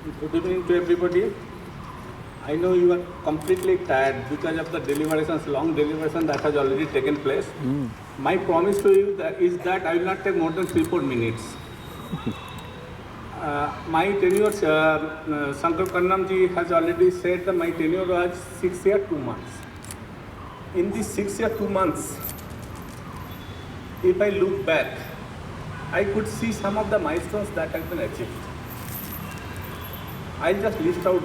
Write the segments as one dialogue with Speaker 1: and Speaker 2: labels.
Speaker 1: Good evening to everybody. I know you are completely tired because of the deliberations, long deliberation that has already taken place. My promise to you is that I will not take more than 3-4 minutes. My tenure, Shankar Kannamji has already said that my tenure was 6 years, 2 months. In these 6 years, 2 months, if I look back, I could see some of the milestones that have been achieved. I'll just list out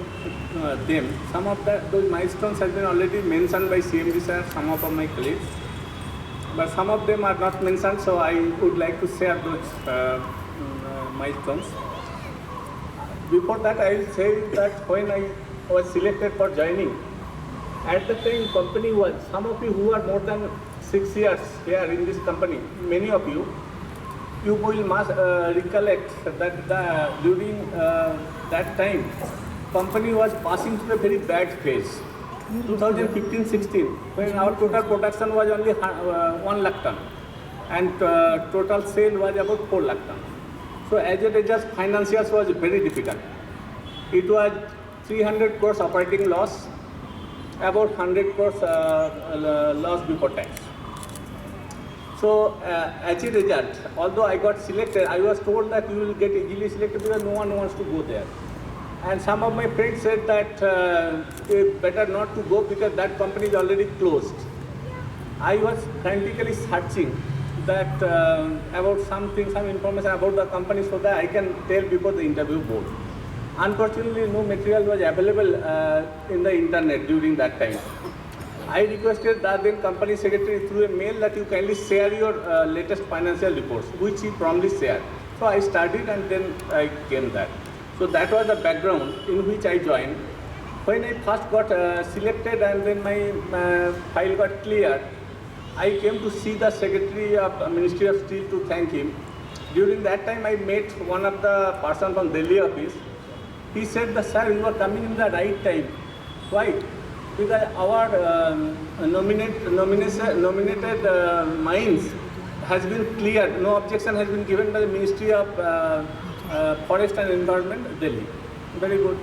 Speaker 1: them. Some of those milestones have been already mentioned by CMD sir, some of my colleagues, but some of them are not mentioned, so I would like to share those milestones. Before that, I will say that when I was selected for joining, at the time company was, some of you who are more than 6 years here in this company, many of you will must recollect that during that time, company was passing through a very bad phase. 2015-16, when our total production was only 1 lakh ton and total sale was about 4 lakh ton. So as a result, financials was very difficult. It was 300 crores operating loss, about 100 crores loss before tax. So as a result, although I got selected, I was told that you will get easily selected because no one wants to go there. And some of my friends said that better not to go because that company is already closed. I was frantically searching that about some information about the company so that I can tell before the interview board. Unfortunately, no material was available in the internet during that time. I requested the then company secretary through a mail that you kindly share your latest financial reports, which he promptly shared. So I studied and then I came there. So that was the background in which I joined. When I first got selected and then my file got cleared, I came to see the Secretary of Ministry of Steel to thank him. During that time, I met one of the person from Delhi office. He said, "Sir, you are coming in the right time." Why? Because our nominated mines has been cleared. No objection has been given by the Ministry of Forest and Environment, Delhi. Very good.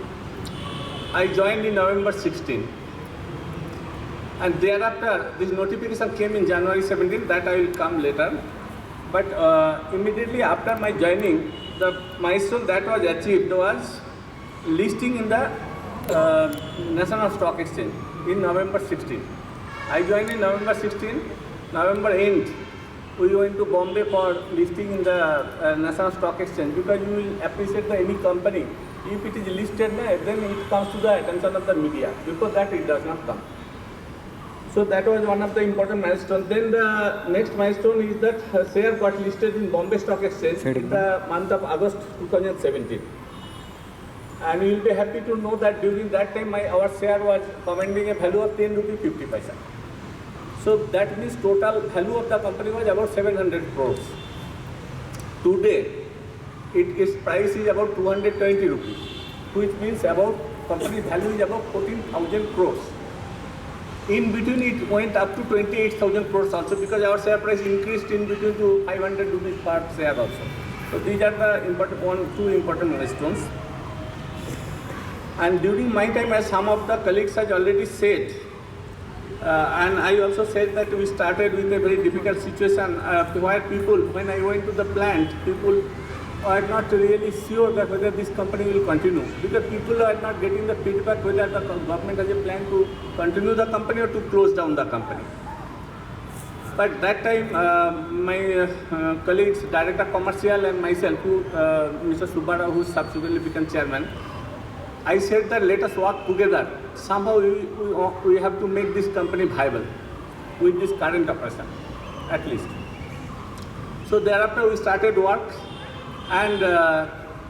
Speaker 1: I joined in November 16. And thereafter, this notification came in January 17, that I will come later. But immediately after my joining, the milestone that was achieved was listing in the National Stock Exchange in November 16. I joined in November 16. November end, we went to Bombay for listing in the National Stock Exchange, because you will appreciate that any company, if it is listed, then it comes to the attention of the media. Before that, it does not come. So that was one of the important milestones. Then the next milestone is that share got listed in Bombay Stock Exchange in the month of August 2017. And you will be happy to know that during that time our share was commanding a value of 10 rupees 50 paisa. So that means total value of the company was about 700 crores. Today, its price is about 220 rupees, which means about company value is about 14,000 crores. In between, it went up to 28,000 crores also, because our share price increased in between to 500 rupees per share also. So these are the two important milestones. And during my time, as some of the colleagues have already said, and I also said that we started with a very difficult situation where people, when I went to the plant, people are not really sure that whether this company will continue, because people are not getting the feedback whether the government has a plan to continue the company or to close down the company. But that time, my colleagues, Director Commercial and myself, Mr. Subbarao, who subsequently became chairman, I said that let us work together. Somehow we have to make this company viable with this current operation, at least. So thereafter we started work, and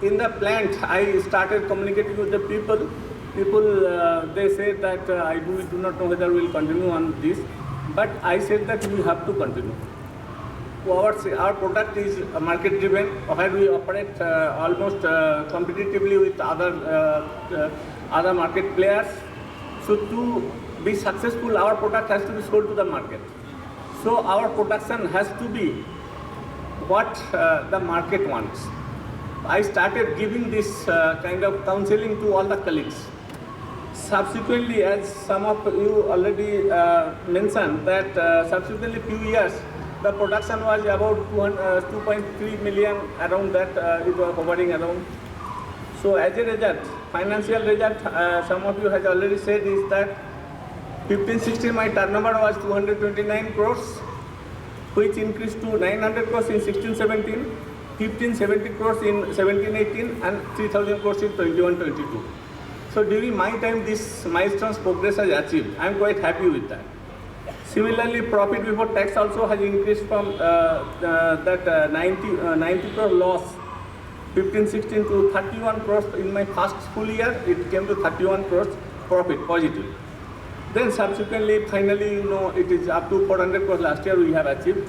Speaker 1: in the plant I started communicating with the people. They said that we do not know whether we will continue on this, but I said that we have to continue. Our product is market driven, where we operate almost competitively with other market players. So to be successful, our product has to be sold to the market. So our production has to be what the market wants. I started giving this kind of counseling to all the colleagues. Subsequently, as some of you already mentioned, that subsequently few years, the production was about 2.3 million, around that it was hovering around. So as a result, financial result, some of you has already said is that 15-16 my turnover was 229 crores, which increased to 900 crores in 16-17, 15-70 crores in 17-18, and 3,000 crores in 21-22. So during my time, this milestones progress has achieved. I am quite happy with that. Similarly, profit before tax also has increased from 90 crore loss 15-16 to 31 crores in my first full year. It came to 31 crores profit positive. Then subsequently, finally, it is up to 400 crores last year we have achieved.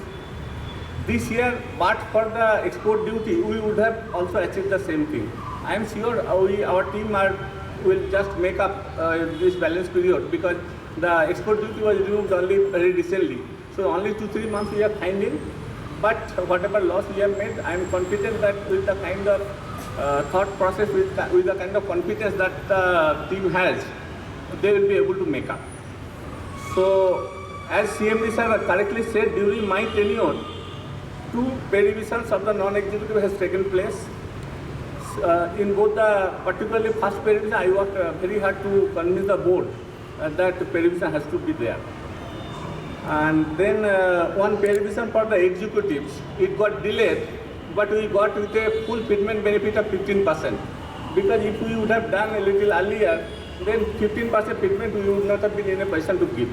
Speaker 1: This year, but for the export duty, we would have also achieved the same thing. I am sure our team will just make up this balance period, because the export duty was removed only very recently. So only 2-3 months we are finding. But whatever loss we have made, I am confident that with the kind of thought process, with the kind of confidence that the team has, they will be able to make up. So, as CMD sir correctly said, during my tenure, 2 pay revisions of the non-executive has taken place. In both the, particularly first pay revision, I worked very hard to convince the board that pay revision has to be there. And then one pay revision for the executives, it got delayed, but we got with a full fitment benefit of 15%. Because if we would have done a little earlier, then 15% fitment we would not have been in a position to give.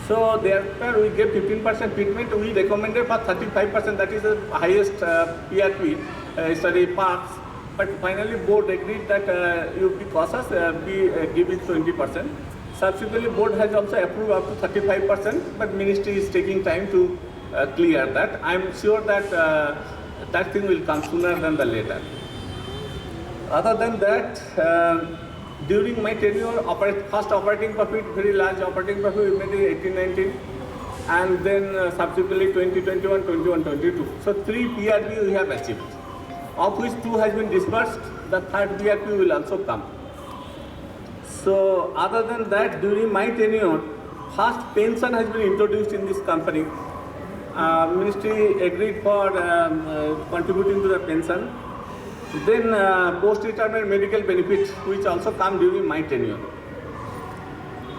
Speaker 1: So thereafter we gave 15% fitment, we recommended for 35%, that is the highest PRP, parks. But finally board agreed that you be cautious, give it 20%. Subsequently, board has also approved up to 35%, but ministry is taking time to clear that. I am sure that that thing will come sooner than the later. Other than that, during my tenure, first operating profit, very large operating profit, we made in 18-19, and then subsequently 2021, 21-22. So 3 PRP we have achieved, of which 2 has been disbursed. The 3rd PRP will also come. So other than that, during my tenure, first pension has been introduced in this company. Ministry agreed for contributing to the pension. Then post-retirement medical benefits, which also come during my tenure.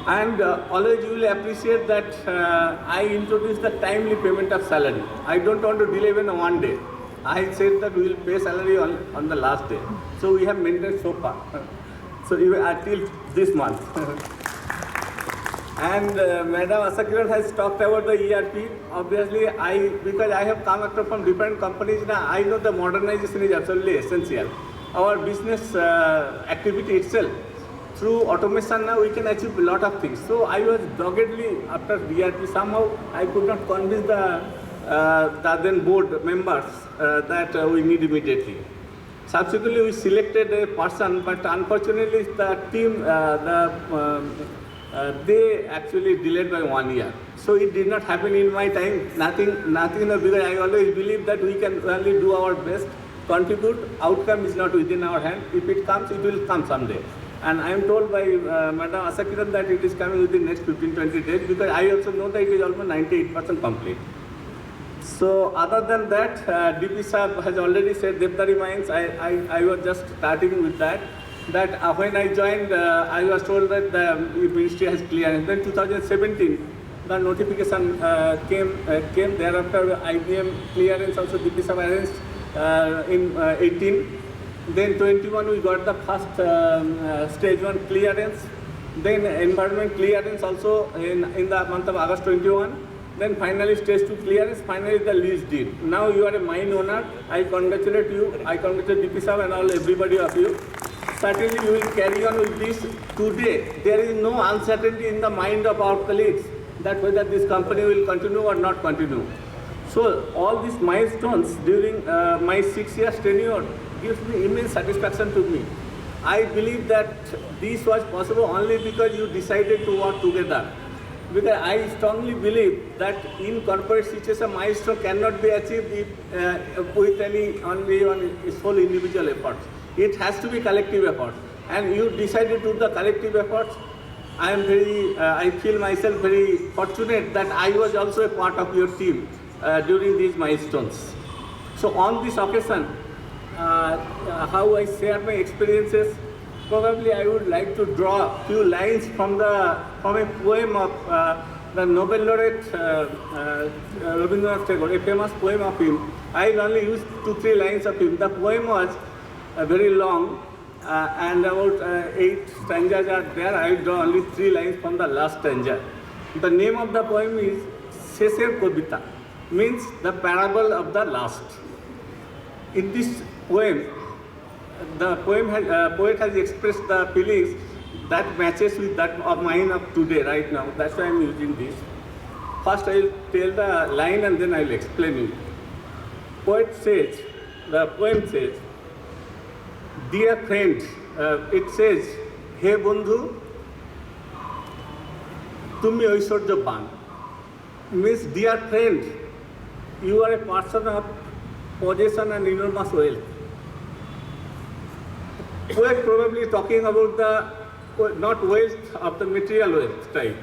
Speaker 1: And always you will appreciate that I introduced the timely payment of salary. I don't want to delay even one day. I said that we will pay salary on the last day. So we have maintained so far. So even until this month. And Madam Asakiran has talked about the ERP. Obviously, because I have come across from different companies now, I know the modernization is absolutely essential. Our business activity itself, through automation now we can achieve a lot of things. So I was doggedly after ERP. Somehow I could not convince the then board members that we need immediately. Subsequently, we selected a person, but unfortunately, the team, they actually delayed by 1 year. So it did not happen in my time. Nothing, because I always believe that we can only do our best, contribute. Outcome is not within our hand. If it comes, it will come someday. And I am told by Madam Asakiran that it is coming within next 15-20 days, because I also know that it is almost 98% complete. So other than that, DP Sahab has already said Devdari Mines. I was just starting with that. That when I joined, I was told that the ministry has clearance. Then 2017, the notification came. Thereafter, IBM clearance also DP Sahab arranged in 18. Then 21, we got the first stage 1 clearance. Then environment clearance also in the month of August 21. Then finally stage 2 clearance, finally the lease deed. Now you are a mine owner. I congratulate you. I congratulate DP Sahab and all everybody of you. Certainly you will carry on with this. Today, there is no uncertainty in the mind of our colleagues that whether this company will continue or not continue. So all these milestones during my 6 years tenure gives me immense satisfaction to me. I believe that this was possible only because you decided to work together. Because I strongly believe that in corporate situation, milestone cannot be achieved with any only on sole individual effort. It has to be collective effort, and you decided to do the collective efforts. I feel myself very fortunate that I was also a part of your team during these milestones. So on this occasion, how I share my experiences, probably I would like to draw a few lines from a poem of the Nobel laureate Rabindranath Tagore, a famous poem of him. I'll only use 2-3 lines of him. The poem was very long, and about 8 stanzas are there. I will draw only 3 lines from the last stanza. The name of the poem is Shesher Kobita, means the parable of the last. In this poem, the poet has expressed the feelings that matches with that of mine of today, right now. That's why I'm using this. First, I will tell the line and then I will explain it. The poem says, dear friend, it says, He Bondhu, Tumi Oishorjoban. Means, dear friend, you are a person of possession and enormous wealth. Poet probably talking about the, not wealth of the material wealth type.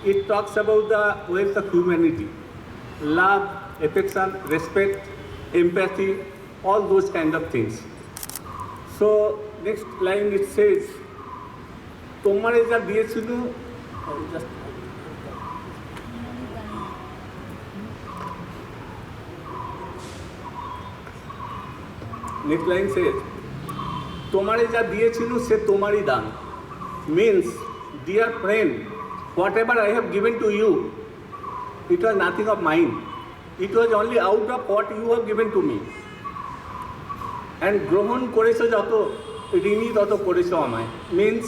Speaker 1: It talks about the wealth of humanity, love, affection, respect, empathy, all those kind of things. So next line it says, Tomare ja diyechinu, next line says, তোমারে যা দিয়েছিল সে তোমারই দান, means, dear friend, whatever I have given to you, it was nothing of mine. It was only out of what you have given to me. And গ্রহণ করেছো যত, ঋণী তত করেছো আমায়, means,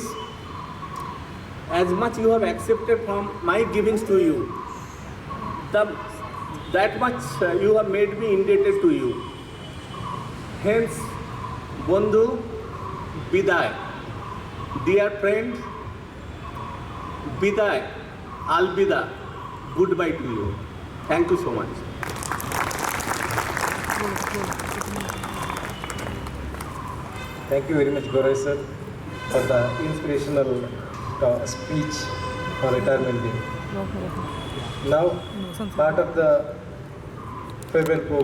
Speaker 1: as much you have accepted from my givings to you, that much you have made me indebted to you. Hence, বন্ধু, বিদায়, dear friend, বিদায়, alvida, goodbye to you. Thank you so much.
Speaker 2: Thank you very much, Gorai sir, for the inspirational speech on retirement day. Now, part of the farewell program.